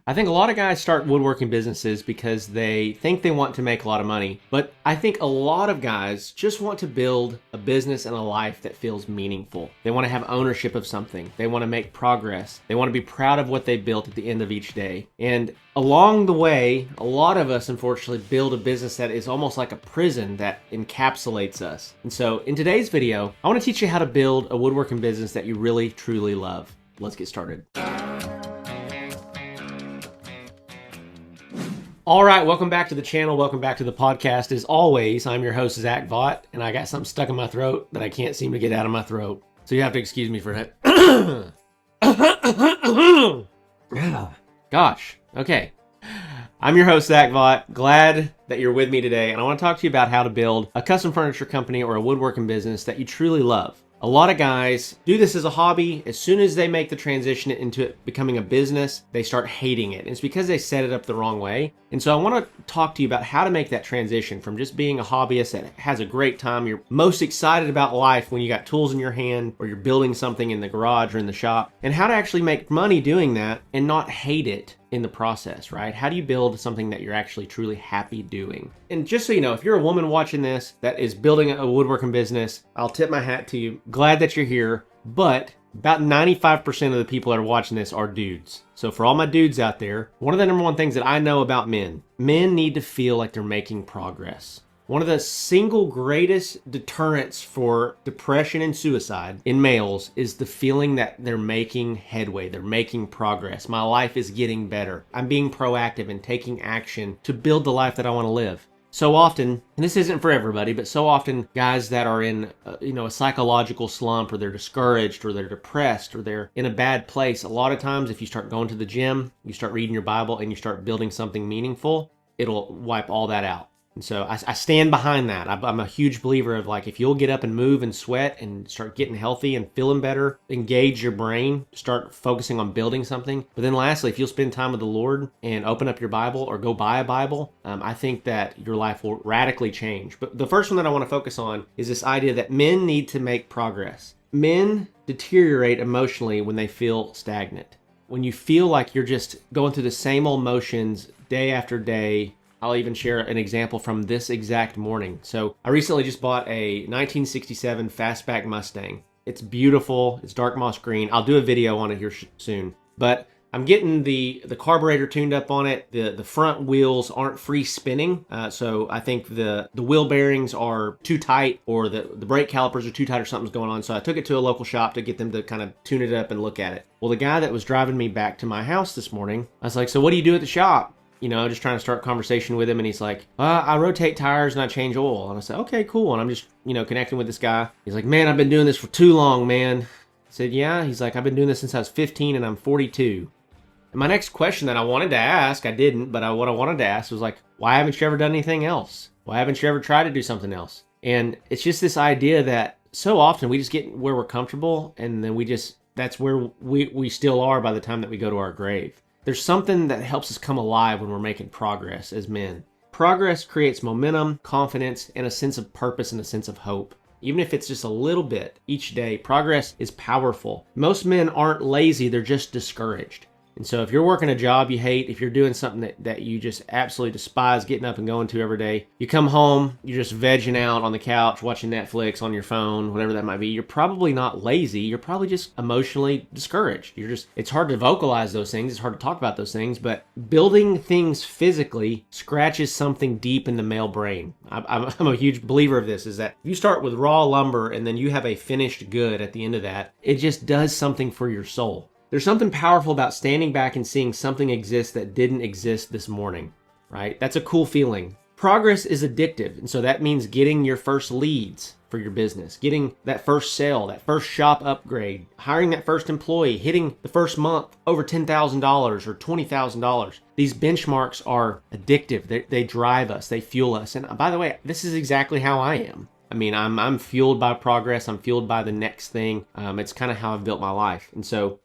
I think a lot of guys start woodworking businesses because they think they want to make a lot of money, but I think a lot of guys just want to build a business and a life that feels meaningful. They want to have ownership of something. They want to make progress. They want to be proud of what they built at the end of each day. And along the way, a lot of us unfortunately build a business that is almost like a prison that encapsulates us. And so in today's video, I want to teach you how to build a woodworking business that you really, truly love. Let's get started. All right, welcome back to the channel. Welcome back to the podcast. As always, I'm your host, Zach Vaught, and I got something stuck in my throat that I can't seem to get out of my throat. So you have to excuse me for that. Gosh, okay. I'm your host, Zach Vaught. Glad that you're with me today, and I want to talk to you about how to build a custom furniture company or a woodworking business that you truly love. A lot of guys do this as a hobby. As soon as they make the transition into it becoming a business, they start hating it. And it's because they set it up the wrong way. And so I want to talk to you about how to make that transition from just being a hobbyist that has a great time. You're most excited about life when you got tools in your hand or you're building something in the garage or in the shop, and how to actually make money doing that and not hate it in the process, right? How do you build something that you're actually truly happy doing? And just so you know, if you're a woman watching this that is building a woodworking business, I'll tip my hat to you. Glad that you're here, but about 95% of the people that are watching this are dudes. So for all my dudes out there, one of the number one things that I know about men need to feel like they're making progress. One of the single greatest deterrents for depression and suicide in males is the feeling that they're making headway, they're making progress. My life is getting better. I'm being proactive and taking action to build the life that I want to live. So often, and this isn't for everybody, but so often guys that are in a psychological slump, or they're discouraged, or they're depressed, or they're in a bad place, a lot of times if you start going to the gym, you start reading your Bible, and you start building something meaningful, it'll wipe all that out. And so I stand behind that. I'm a huge believer of, like, if you'll get up and move and sweat and start getting healthy and feeling better, engage your brain, start focusing on building something. But then lastly, if you'll spend time with the Lord and open up your Bible or go buy a Bible, I think that your life will radically change. But the first one that I want to focus on is this idea that men need to make progress. Men deteriorate emotionally when they feel stagnant. When you feel like you're just going through the same old motions day after day. I'll even share an example from this exact morning. So I recently just bought a 1967 Fastback Mustang. It's beautiful. It's dark moss green. I'll do a video on it here soon. But I'm getting the carburetor tuned up on it. The front wheels aren't free spinning. So I think the wheel bearings are too tight, or the brake calipers are too tight, or something's going on. So I took it to a local shop to get them to kind of tune it up and look at it. Well, the guy that was driving me back to my house this morning, I was like, so what do you do at the shop? Just trying to start a conversation with him, and he's like, I rotate tires and I change oil. And I said, okay, cool. And I'm just, connecting with this guy. He's like, man, I've been doing this for too long, man. I said, yeah. He's like, I've been doing this since I was 15 and I'm 42. And my next question that I wanted to ask, I didn't, but what I wanted to ask was like, why haven't you ever done anything else? Why haven't you ever tried to do something else? And it's just this idea that so often we just get where we're comfortable, and then that's where we still are by the time that we go to our grave. There's something that helps us come alive when we're making progress as men. Progress creates momentum, confidence, and a sense of purpose and a sense of hope. Even if it's just a little bit each day, progress is powerful. Most men aren't lazy, they're just discouraged. And so if you're working a job you hate, if you're doing something that you just absolutely despise getting up and going to every day, you come home, you're just vegging out on the couch, watching Netflix on your phone, whatever that might be, you're probably not lazy, you're probably just emotionally discouraged. It's hard to vocalize those things, it's hard to talk about those things, but building things physically scratches something deep in the male brain. I'm a huge believer of this, is that if you start with raw lumber and then you have a finished good at the end of that, it just does something for your soul. There's something powerful about standing back and seeing something exist that didn't exist this morning, right? That's a cool feeling. Progress is addictive, and so that means getting your first leads for your business, getting that first sale, that first shop upgrade, hiring that first employee, hitting the first month over $10,000 or $20,000. These benchmarks are addictive. They drive us, they fuel us. And by the way, this is exactly how I am. I mean, I'm fueled by progress. I'm fueled by the next thing. It's kind of how I've built my life. And so,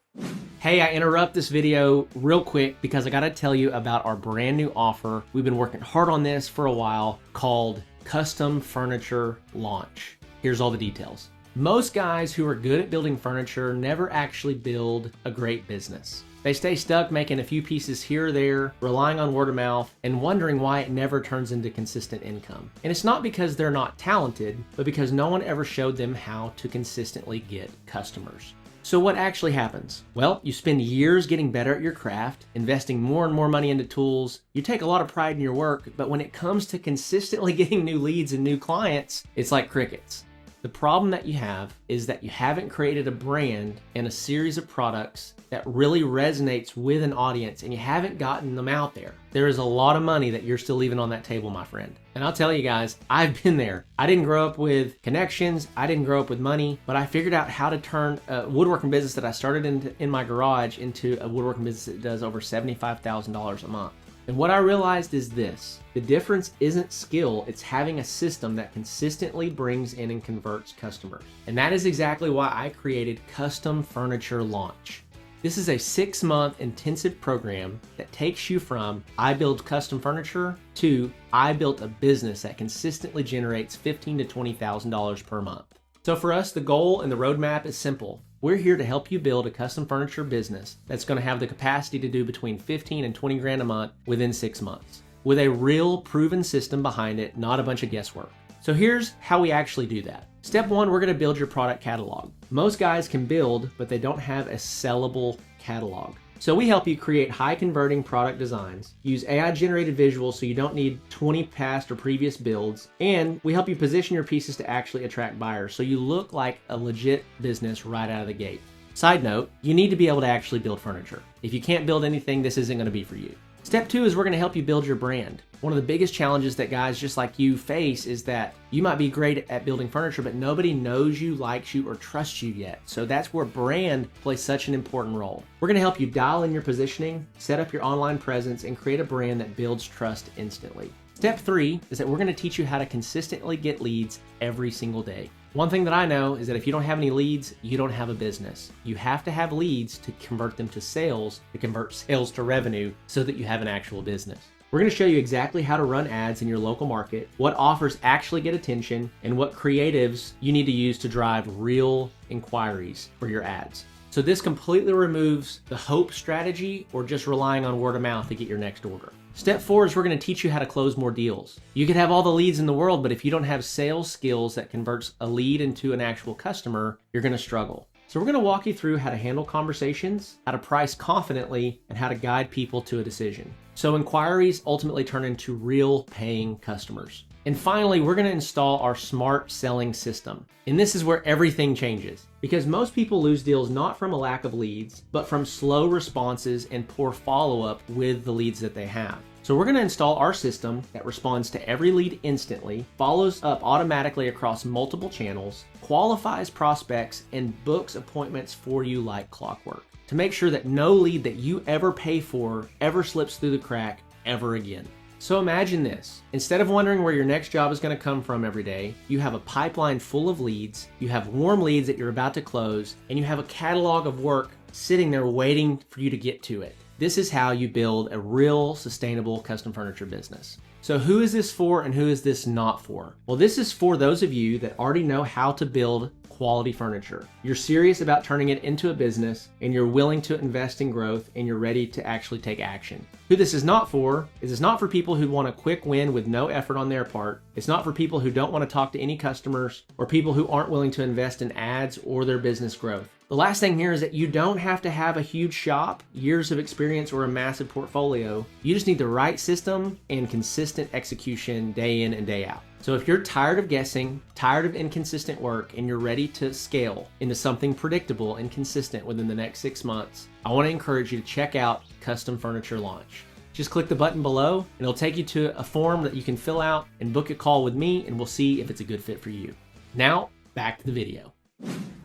hey, I interrupt this video real quick because I gotta tell you about our brand new offer. We've been working hard on this for a while, called Custom Furniture Launch. Here's all the details. Most guys who are good at building furniture never actually build a great business. They stay stuck making a few pieces here or there, relying on word of mouth, and wondering why it never turns into consistent income. And it's not because they're not talented, but because no one ever showed them how to consistently get customers. So what actually happens? Well, you spend years getting better at your craft, investing more and more money into tools. You take a lot of pride in your work, but when it comes to consistently getting new leads and new clients, it's like crickets. The problem that you have is that you haven't created a brand and a series of products that really resonates with an audience, and you haven't gotten them out there. There is a lot of money that you're still leaving on that table, my friend. And I'll tell you guys, I've been there. I didn't grow up with connections. I didn't grow up with money, but I figured out how to turn a woodworking business that I started in my garage into a woodworking business that does over $75,000 a month. And what I realized is this: the difference isn't skill, it's having a system that consistently brings in and converts customers. And that is exactly why I created Custom Furniture Launch. This is a 6-month intensive program that takes you from I build custom furniture to I built a business that consistently generates $15,000 to $20,000 per month. So for us, the goal and the roadmap is simple. We're here to help you build a custom furniture business that's going to have the capacity to do between 15 and 20 grand a month within 6 months, with a real proven system behind it, not a bunch of guesswork. So here's how we actually do that. Step 1, we're going to build your product catalog. Most guys can build, but they don't have a sellable catalog. So we help you create high converting product designs, use AI generated visuals so you don't need 20 past or previous builds, and we help you position your pieces to actually attract buyers so you look like a legit business right out of the gate. Side note, you need to be able to actually build furniture. If you can't build anything, this isn't going to be for you. Step 2 is we're going to help you build your brand. One of the biggest challenges that guys just like you face is that you might be great at building furniture, but nobody knows you, likes you, or trusts you yet. So that's where brand plays such an important role. We're going to help you dial in your positioning, set up your online presence, and create a brand that builds trust instantly. Step 3 is that we're going to teach you how to consistently get leads every single day. One thing that I know is that if you don't have any leads, you don't have a business. You have to have leads to convert them to sales, to convert sales to revenue, so that you have an actual business. We're going to show you exactly how to run ads in your local market, what offers actually get attention, and what creatives you need to use to drive real inquiries for your ads. So this completely removes the hope strategy or just relying on word of mouth to get your next order. Step 4 is we're going to teach you how to close more deals. You could have all the leads in the world, but if you don't have sales skills that converts a lead into an actual customer, you're going to struggle. So we're going to walk you through how to handle conversations, how to price confidently, and how to guide people to a decision. So inquiries ultimately turn into real paying customers. And finally, we're going to install our smart selling system. And this is where everything changes, because most people lose deals not from a lack of leads, but from slow responses and poor follow-up with the leads that they have. So we're going to install our system that responds to every lead instantly, follows up automatically across multiple channels, qualifies prospects, and books appointments for you like clockwork to make sure that no lead that you ever pay for ever slips through the crack ever again. So imagine this. Instead of wondering where your next job is going to come from every day, you have a pipeline full of leads, you have warm leads that you're about to close, and you have a catalog of work sitting there waiting for you to get to it. This is how you build a real sustainable custom furniture business. So who is this for and who is this not for? Well, this is for those of you that already know how to build quality furniture. You're serious about turning it into a business, and you're willing to invest in growth, and you're ready to actually take action. Who this is not for is it's not for people who want a quick win with no effort on their part. It's not for people who don't want to talk to any customers, or people who aren't willing to invest in ads or their business growth. The last thing here is that you don't have to have a huge shop, years of experience, or a massive portfolio. You just need the right system and consistent execution day in and day out. So if you're tired of guessing, tired of inconsistent work, and you're ready to scale into something predictable and consistent within the next 6 months, I want to encourage you to check out Custom Furniture Launch. Just click the button below, and it'll take you to a form that you can fill out and book a call with me, and we'll see if it's a good fit for you. Now, back to the video.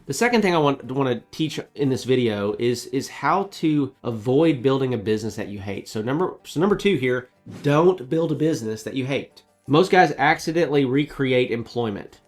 The second thing I want to teach in this video is how to avoid building a business that you hate. So number 2 here, don't build a business that you hate. Most guys accidentally recreate employment.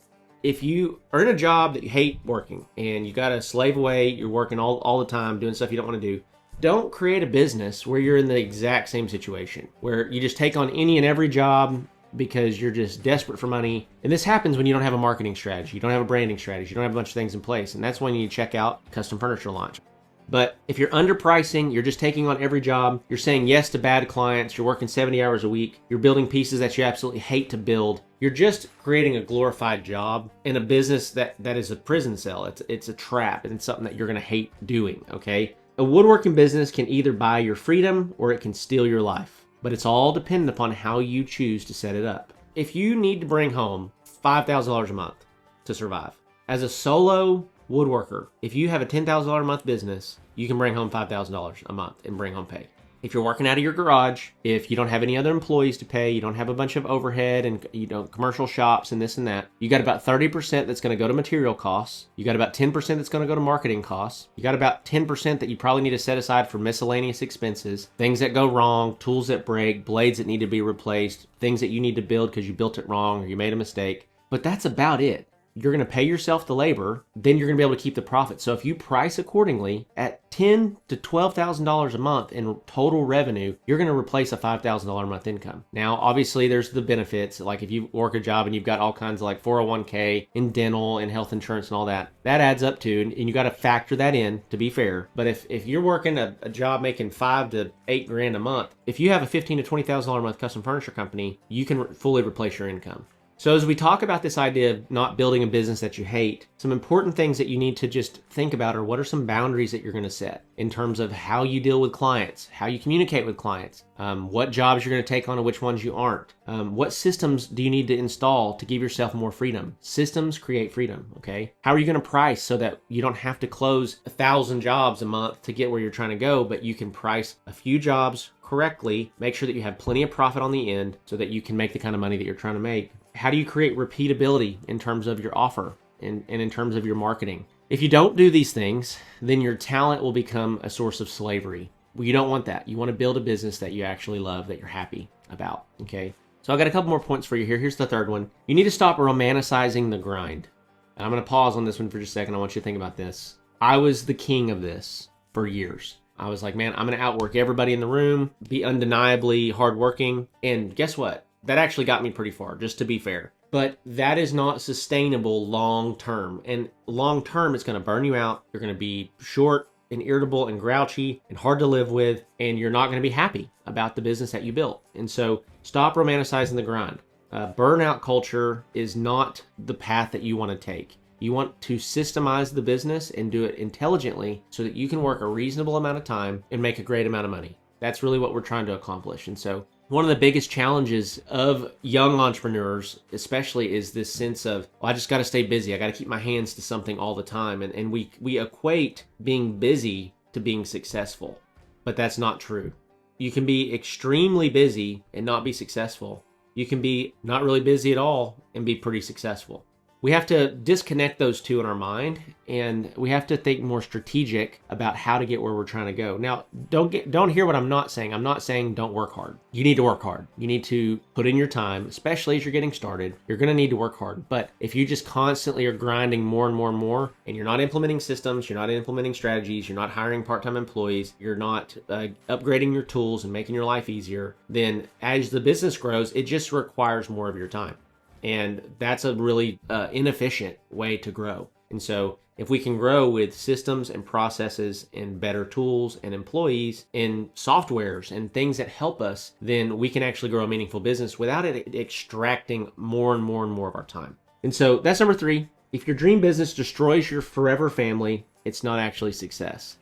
If you are in a job that you hate working and you got to slave away, you're working all the time doing stuff you don't want to do, don't create a business where you're in the exact same situation, where you just take on any and every job because you're just desperate for money. And this happens when you don't have a marketing strategy, you don't have a branding strategy, you don't have a bunch of things in place. And that's when you check out Custom Furniture Launch. But if you're underpricing, you're just taking on every job, you're saying yes to bad clients, you're working 70 hours a week, you're building pieces that you absolutely hate to build, you're just creating a glorified job in a business that is a prison cell. It's a trap, and it's something that you're going to hate doing, okay? A woodworking business can either buy your freedom or it can steal your life, but it's all dependent upon how you choose to set it up. If you need to bring home $5,000 a month to survive, as a solo woodworker, if you have a $10,000 a month business, you can bring home $5,000 a month and bring home pay. If you're working out of your garage, if you don't have any other employees to pay, you don't have a bunch of overhead and commercial shops and this and that, you got about 30% that's going to go to material costs. You got about 10% that's going to go to marketing costs. You got about 10% that you probably need to set aside for miscellaneous expenses, things that go wrong, tools that break, blades that need to be replaced, things that you need to build because you built it wrong or you made a mistake. But that's about it. You're going to pay yourself the labor, then you're going to be able to keep the profit. So if you price accordingly at $10,000 to $12,000 a month in total revenue, you're going to replace a $5,000 a month income. Now, obviously, there's the benefits. Like if you work a job and you've got all kinds of like 401k and dental and health insurance and all that, that adds up to, and you got to factor that in to be fair. But if you're working a job making $5,000 to $8,000 a month, if you have a $15,000 to $20,000 a month custom furniture company, you can fully replace your income. So as we talk about this idea of not building a business that you hate, some important things that you need to just think about are what are some boundaries that you're going to set in terms of how you deal with clients, how you communicate with clients, what jobs you're going to take on and which ones you aren't. What systems do you need to install to give yourself more freedom? Systems create freedom, okay? How are you going to price so that you don't have to close 1,000 jobs a month to get where you're trying to go, but you can price a few jobs correctly, make sure that you have plenty of profit on the end so that you can make the kind of money that you're trying to make. How do you create repeatability in terms of your offer and in terms of your marketing? If you don't do these things, then your talent will become a source of slavery. Well, you don't want that. You want to build a business that you actually love, that you're happy about, okay? So I've got a couple more points for you here. Here's the third one. You need to stop romanticizing the grind. And I'm going to pause on this one for just a second. I want you to think about this. I was the king of this for years. I was like, man, I'm going to outwork everybody in the room, be undeniably hardworking. And guess what? That actually got me pretty far, just to be fair. But that is not sustainable long term. And long term, it's going to burn you out. You're going to be short and irritable and grouchy and hard to live with. And you're not going to be happy about the business that you built. And so stop romanticizing the grind. Burnout culture is not the path that you want to take. You want to systemize the business and do it intelligently so that you can work a reasonable amount of time and make a great amount of money. That's really what we're trying to accomplish. And so one of the biggest challenges of young entrepreneurs, especially, is this sense of, well, I just got to stay busy. I got to keep my hands to something all the time. And we equate being busy to being successful, but that's not true. You can be extremely busy and not be successful. You can be not really busy at all and be pretty successful. We have to disconnect those two in our mind, and we have to think more strategic about how to get where we're trying to go. Now, don't hear what I'm not saying. I'm not saying don't work hard. You need to work hard. You need to put in your time, especially as you're getting started. You're going to need to work hard. But if you just constantly are grinding more and more and more, and you're not implementing systems, you're not implementing strategies, you're not hiring part-time employees, you're not upgrading your tools and making your life easier, then as the business grows, it just requires more of your time. And that's a really inefficient way to grow. And so if we can grow with systems and processes and better tools and employees and softwares and things that help us, then we can actually grow a meaningful business without it extracting more and more and more of our time. And so that's number 3. If your dream business destroys your forever family, it's not actually success.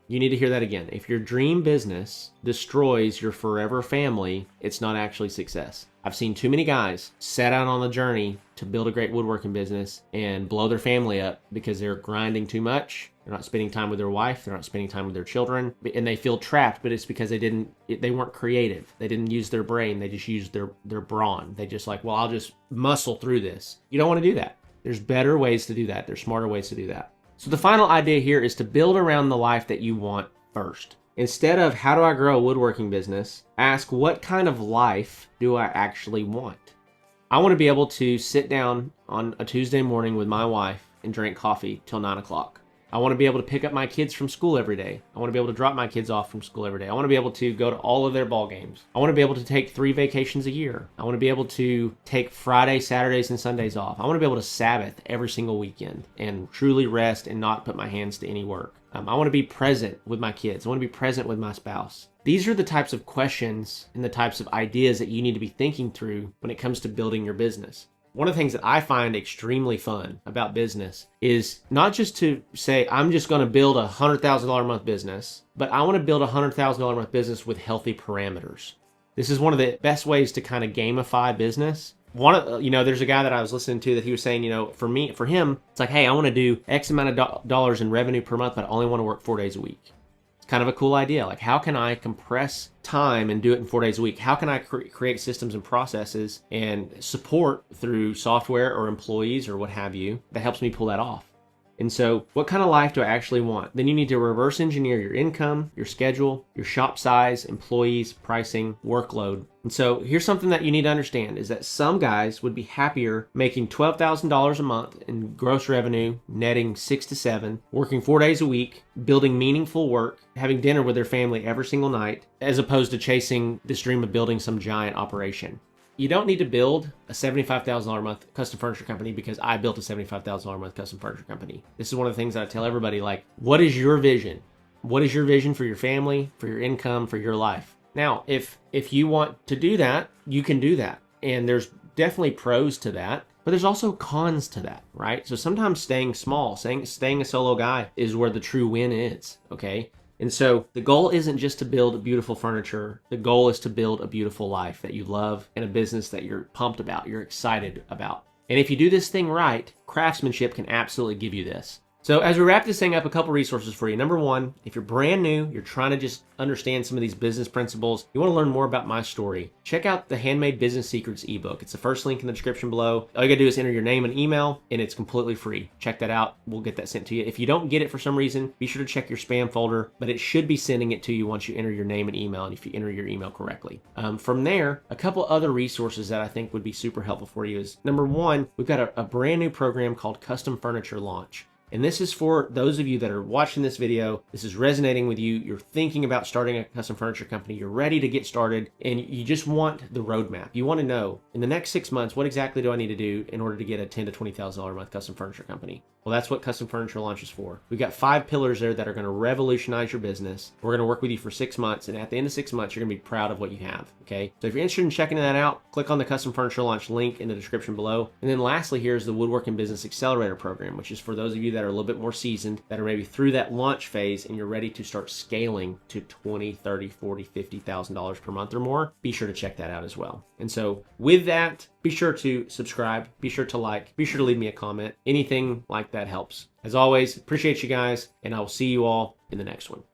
You need to hear that again. If your dream business destroys your forever family, it's not actually success. I've seen too many guys set out on the journey to build a great woodworking business and blow their family up because they're grinding too much. They're not spending time with their wife. They're not spending time with their children. And they feel trapped, but it's because they weren't creative. They didn't use their brain. They just used their brawn. They just like, well, I'll just muscle through this. You don't want to do that. There's better ways to do that. There's smarter ways to do that. So the final idea here is to build around the life that you want first. Instead of how do I grow a woodworking business, ask what kind of life do I actually want? I want to be able to sit down on a Tuesday morning with my wife and drink coffee till 9 o'clock. I want to be able to pick up my kids from school every day. I want to be able to drop my kids off from school every day. I want to be able to go to all of their ball games. I want to be able to take 3 vacations a year. I want to be able to take Fridays, Saturdays, and Sundays off. I want to be able to Sabbath every single weekend and truly rest and not put my hands to any work. I want to be present with my kids. I want to be present with my spouse. These are the types of questions and the types of ideas that you need to be thinking through when it comes to building your business. One of the things that I find extremely fun about business is not just to say, I'm just going to build a $100,000 a month business, but I want to build a $100,000 a month business with healthy parameters. This is one of the best ways to kind of gamify business. There's a guy that I was listening to that he was saying, for him, it's like, hey, I want to do X amount of dollars in revenue per month, but I only want to work 4 days a week. It's kind of a cool idea. Like, how can I compress time and do it in 4 days a week? How can I create systems and processes and support through software or employees or what have you that helps me pull that off? And so what kind of life do I actually want? Then you need to reverse engineer your income, your schedule, your shop size, employees, pricing, workload. And so here's something that you need to understand is that some guys would be happier making $12,000 a month in gross revenue, netting 6 to 7, working 4 days a week, building meaningful work, having dinner with their family every single night, as opposed to chasing this dream of building some giant operation. You don't need to build a $75,000 a month custom furniture company because I built a $75,000 a month custom furniture company. This is one of the things that I tell everybody, like, what is your vision? What is your vision for your family, for your income, for your life? Now, if you want to do that, you can do that. And there's definitely pros to that, but there's also cons to that, right? So sometimes staying small, staying a solo guy is where the true win is, okay? And so the goal isn't just to build beautiful furniture. The goal is to build a beautiful life that you love and a business that you're pumped about, you're excited about. And if you do this thing right, craftsmanship can absolutely give you this. So as we wrap this thing up, a couple resources for you. Number one, if you're brand new, you're trying to just understand some of these business principles, you want to learn more about my story, check out the Handmade Business Secrets ebook. It's the first link in the description below. All you gotta do is enter your name and email, and it's completely free. Check that out. We'll get that sent to you. If you don't get it for some reason, be sure to check your spam folder, but it should be sending it to you once you enter your name and email, and if you enter your email correctly. From there, a couple other resources that I think would be super helpful for you is, number one, we've got a brand new program called Custom Furniture Launch. And this is for those of you that are watching this video, this is resonating with you, you're thinking about starting a custom furniture company, you're ready to get started, and you just want the roadmap. You want to know, in the next 6 months, what exactly do I need to do in order to get a $10,000 to $20,000 a month custom furniture company? Well, that's what Custom Furniture Launch is for. We've got 5 pillars there that are going to revolutionize your business. We're going to work with you for 6 months, and at the end of 6 months, you're going to be proud of what you have, okay? So if you're interested in checking that out, click on the Custom Furniture Launch link in the description below. And then lastly, here's the Woodworking Business Accelerator program, which is for those of you that are a little bit more seasoned, that are maybe through that launch phase, and you're ready to start scaling to $20,000, $30,000, $40,000, $50,000 per month or more. Be sure to check that out as well. And so with that, be sure to subscribe, be sure to like, be sure to leave me a comment. Anything like that helps. As always, appreciate you guys, and I will see you all in the next one.